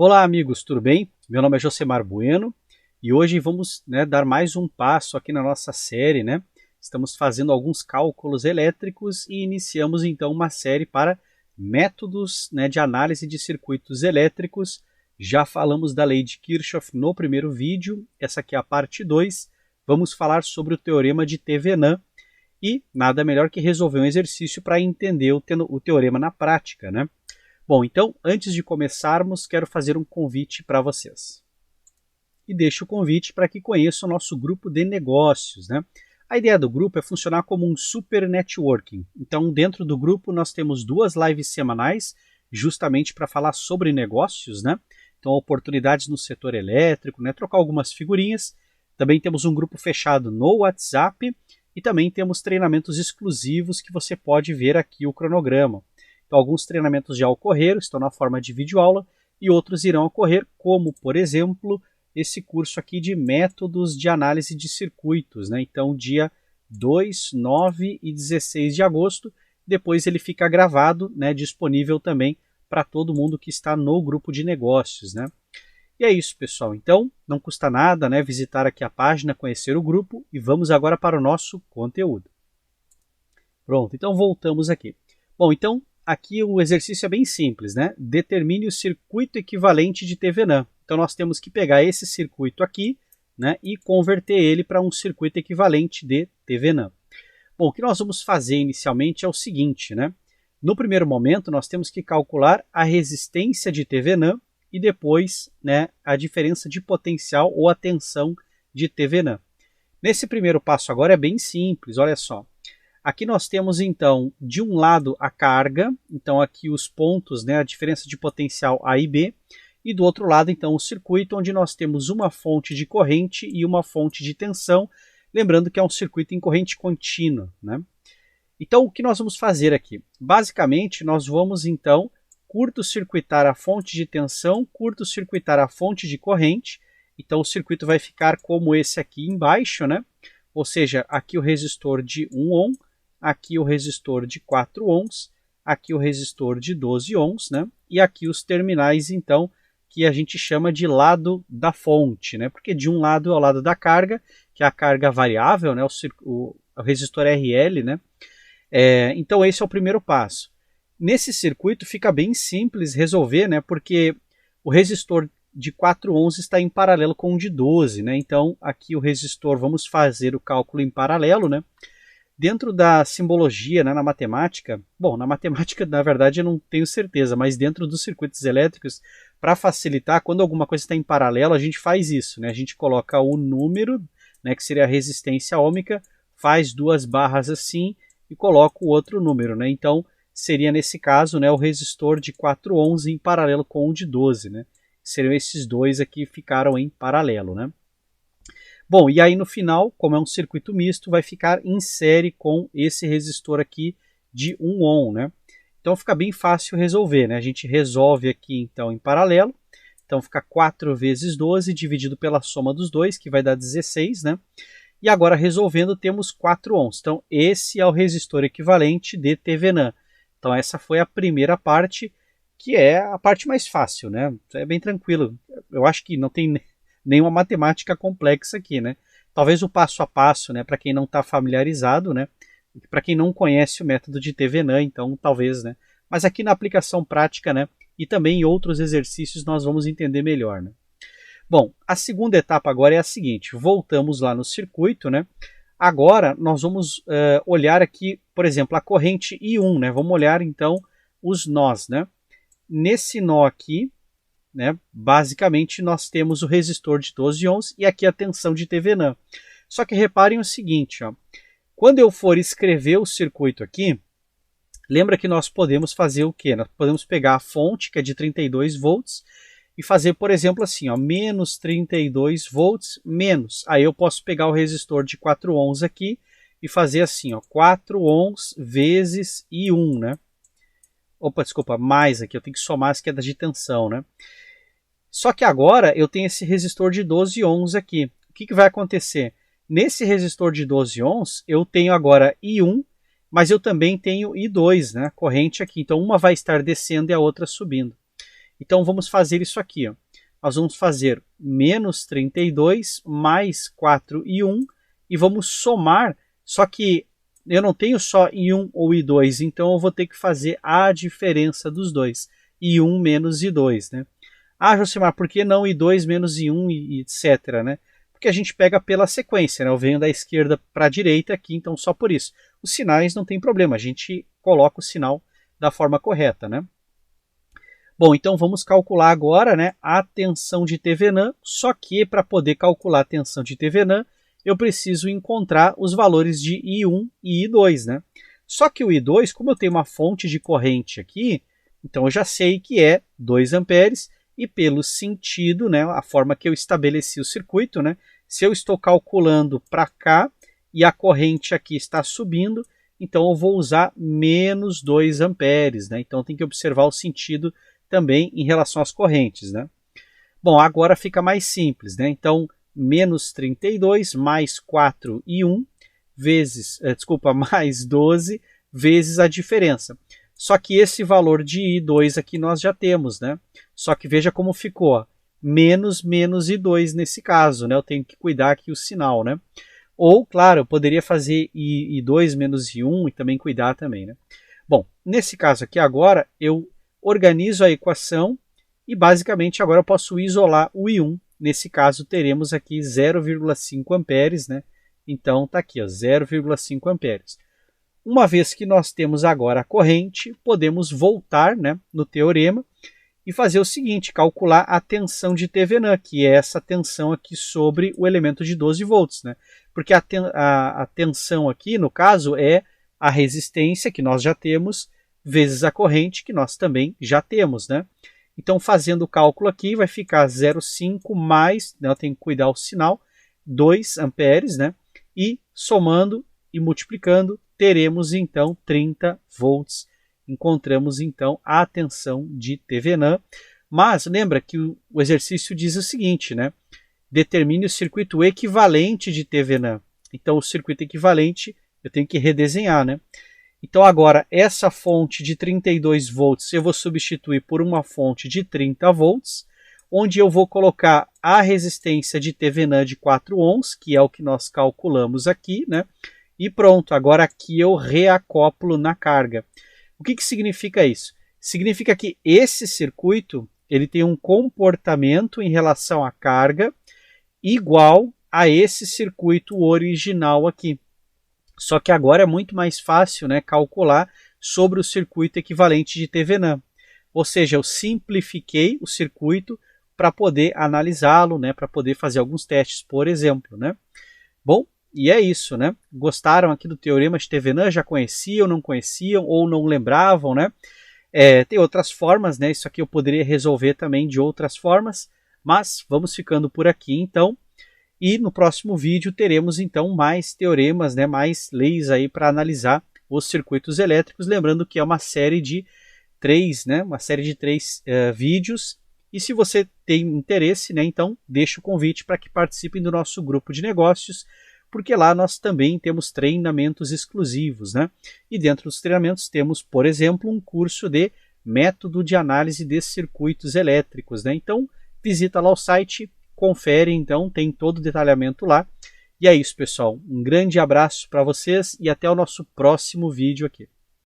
Olá amigos, tudo bem? Meu nome é Josemar Bueno e hoje vamos dar mais um passo aqui na nossa série. Estamos fazendo alguns cálculos elétricos e iniciamos então uma série para métodos de análise de circuitos elétricos. Já falamos da lei de Kirchhoff no primeiro vídeo, essa aqui é a parte 2. Vamos falar sobre o teorema de Thevenin e nada melhor que resolver um exercício para entender o teorema na prática, né? Bom, então, antes de começarmos, quero fazer um convite para vocês. E deixo o convite para que conheçam o nosso grupo de negócios, né? A ideia do grupo é funcionar como um super networking. Então, dentro do grupo, nós temos 2 lives semanais, justamente para falar sobre negócios, né? Então, oportunidades no setor elétrico, né? Trocar algumas figurinhas. Também temos um grupo fechado no WhatsApp e também temos treinamentos exclusivos que você pode ver aqui o cronograma. Então, alguns treinamentos já ocorreram, estão na forma de videoaula, e outros irão ocorrer, como, por exemplo, esse curso aqui de métodos de análise de circuitos, né? Então, dia 2, 9 e 16 de agosto, depois ele fica gravado, né, disponível também para todo mundo que está no grupo de negócios, né? E é isso, pessoal. Então, não custa nada, né, visitar aqui a página, conhecer o grupo, e vamos agora para o nosso conteúdo. Pronto, então voltamos aqui. Bom, então, aqui o exercício é bem simples, né? Determine o circuito equivalente de Thevenin. Então nós temos que pegar esse circuito aqui, né, e converter ele para um circuito equivalente de Thevenin. Bom, o que nós vamos fazer inicialmente é o seguinte, né? No primeiro momento nós temos que calcular a resistência de Thevenin e depois, né, a diferença de potencial ou a tensão de Thevenin. Nesse primeiro passo agora é bem simples, olha só. Aqui nós temos, então, de um lado a carga, então aqui os pontos, né, a diferença de potencial A e B, e do outro lado, então, o circuito, onde nós temos uma fonte de corrente e uma fonte de tensão, lembrando que é um circuito em corrente contínua, né? Então, o que nós vamos fazer aqui? Basicamente, nós vamos, então, curto-circuitar a fonte de tensão, curto-circuitar a fonte de corrente, então o circuito vai ficar como esse aqui embaixo, né? Ou seja, aqui o resistor de 1 ohm, aqui o resistor de 4 ohms, aqui o resistor de 12 ohms, né? E aqui os terminais, então, que a gente chama de lado da fonte, né? Porque de um lado é o lado da carga, que é a carga variável, né? O resistor RL, né? Então esse é o primeiro passo. Nesse circuito fica bem simples resolver, né? Porque o resistor de 4 ohms está em paralelo com o de 12, né? Então aqui o resistor, vamos fazer o cálculo em paralelo, né? Dentro da simbologia, né, na matemática, bom, na matemática na verdade eu não tenho certeza, mas dentro dos circuitos elétricos, para facilitar, quando alguma coisa está em paralelo, a gente faz isso, né? A gente coloca o número, né, que seria a resistência ohmica, faz 2 barras assim e coloca o outro número, né? Então seria nesse caso, né, o resistor de 4 ohms em paralelo com o de 12, né? Seriam esses dois aqui que ficaram em paralelo, né? Bom, e aí no final, como é um circuito misto, vai ficar em série com esse resistor aqui de 1 ohm, né? Então fica bem fácil resolver, né? A gente resolve aqui então em paralelo, então fica 4 vezes 12 dividido pela soma dos dois, que vai dar 16, né? E agora resolvendo temos 4 ohms. Então esse é o resistor equivalente de Thevenin. Então essa foi a primeira parte, que é a parte mais fácil, né? É bem tranquilo. Eu acho que não tem nenhuma matemática complexa aqui, né? Talvez o passo a passo, né, para quem não está familiarizado, né? Para quem não conhece o método de Thevenin, então talvez, né? Mas aqui na aplicação prática, né, e também em outros exercícios nós vamos entender melhor, né? Bom, a segunda etapa agora é a seguinte, voltamos lá no circuito, né? Agora nós vamos olhar aqui, por exemplo, a corrente I1, né? Vamos olhar então os nós, né? Nesse nó aqui, né, basicamente nós temos o resistor de 12 ohms e aqui a tensão de Thevenin. Só que reparem o seguinte, ó, quando eu for escrever o circuito aqui, lembra que nós podemos fazer o quê? Nós podemos pegar a fonte, que é de 32 volts, e fazer, por exemplo, assim, ó, menos 32 volts, menos. Aí eu posso pegar o resistor de 4 ohms aqui e fazer assim, ó, 4 ohms vezes I1, né? Opa, desculpa, mais aqui, eu tenho que somar as quedas de tensão, né? Só que agora eu tenho esse resistor de 12 ohms aqui. O que vai acontecer? Nesse resistor de 12 ohms, eu tenho agora I1, mas eu também tenho I2, né? Corrente aqui. Então uma vai estar descendo e a outra subindo. Então vamos fazer isso aqui, ó. Nós vamos fazer menos 32 mais 4 e 1 e vamos somar, só que eu não tenho só I1 ou I2, então eu vou ter que fazer a diferença dos dois, I1 menos I2, né? Ah, Josimar, por que não I2 menos I1 e etc, né? Porque a gente pega pela sequência, né? Eu venho da esquerda para a direita aqui, então só por isso. Os sinais não tem problema, a gente coloca o sinal da forma correta, né? Bom, então vamos calcular agora, né, a tensão de Thevenin, só que para poder calcular a tensão de Thevenin, eu preciso encontrar os valores de I1 e I2, né? Só que o I2, como eu tenho uma fonte de corrente aqui, então eu já sei que é 2 amperes, e pelo sentido, né, a forma que eu estabeleci o circuito, né, se eu estou calculando para cá e a corrente aqui está subindo, então eu vou usar menos 2 amperes, né? Então tem que observar o sentido também em relação às correntes, né? Bom, agora fica mais simples, né? Então, menos 32 mais 4 e 1 vezes, mais 12 vezes a diferença. Só que esse valor de I2 aqui nós já temos, né? Só que veja como ficou, ó. Menos I2 nesse caso, né? Eu tenho que cuidar aqui o sinal, né? Ou, claro, eu poderia fazer I2 menos I1 e também cuidar também, né? Bom, nesse caso aqui agora, eu organizo a equação e basicamente agora eu posso isolar o I1. Nesse caso teremos aqui 0,5 amperes, né? Então está aqui, 0,5 amperes. Uma vez que nós temos agora a corrente, podemos voltar, né, no teorema e fazer o seguinte, calcular a tensão de Thevenin, que é essa tensão aqui sobre o elemento de 12 volts, né? Porque a tensão aqui, no caso, é a resistência que nós já temos vezes a corrente que nós também já temos, né? Então, fazendo o cálculo aqui, vai ficar 0,5 mais, né, eu tenho que cuidar o sinal, 2 amperes, né? E somando e multiplicando, teremos então 30 volts. Encontramos então a tensão de Thevenin. Mas lembra que o exercício diz o seguinte, né? Determine o circuito equivalente de Thevenin. Então, o circuito equivalente eu tenho que redesenhar, né? Então agora essa fonte de 32 volts eu vou substituir por uma fonte de 30 volts, onde eu vou colocar a resistência de Thevenin de 4 ohms, que é o que nós calculamos aqui, né? E pronto, agora aqui eu reacoplo na carga. O que significa isso? Significa que esse circuito ele tem um comportamento em relação à carga igual a esse circuito original aqui. Só que agora é muito mais fácil, né, calcular sobre o circuito equivalente de Thevenin. Ou seja, eu simplifiquei o circuito para poder analisá-lo, né, para poder fazer alguns testes, por exemplo, né? Bom, e é isso, né? Gostaram aqui do teorema de Thevenin? Já conheciam, não conheciam ou não lembravam, né? Tem outras formas, né? Isso aqui eu poderia resolver também de outras formas, mas vamos ficando por aqui, então. E no próximo vídeo teremos então mais teoremas, né, mais leis aí para analisar os circuitos elétricos, lembrando que é uma série de 3, né, uma série de 3 vídeos. E se você tem interesse, né, então deixe o convite para que participem do nosso grupo de negócios, porque lá nós também temos treinamentos exclusivos, né? E dentro dos treinamentos temos, por exemplo, um curso de método de análise de circuitos elétricos, né? Então visita lá o site, confere, então, tem todo o detalhamento lá. E é isso, pessoal. Um grande abraço para vocês e até o nosso próximo vídeo aqui.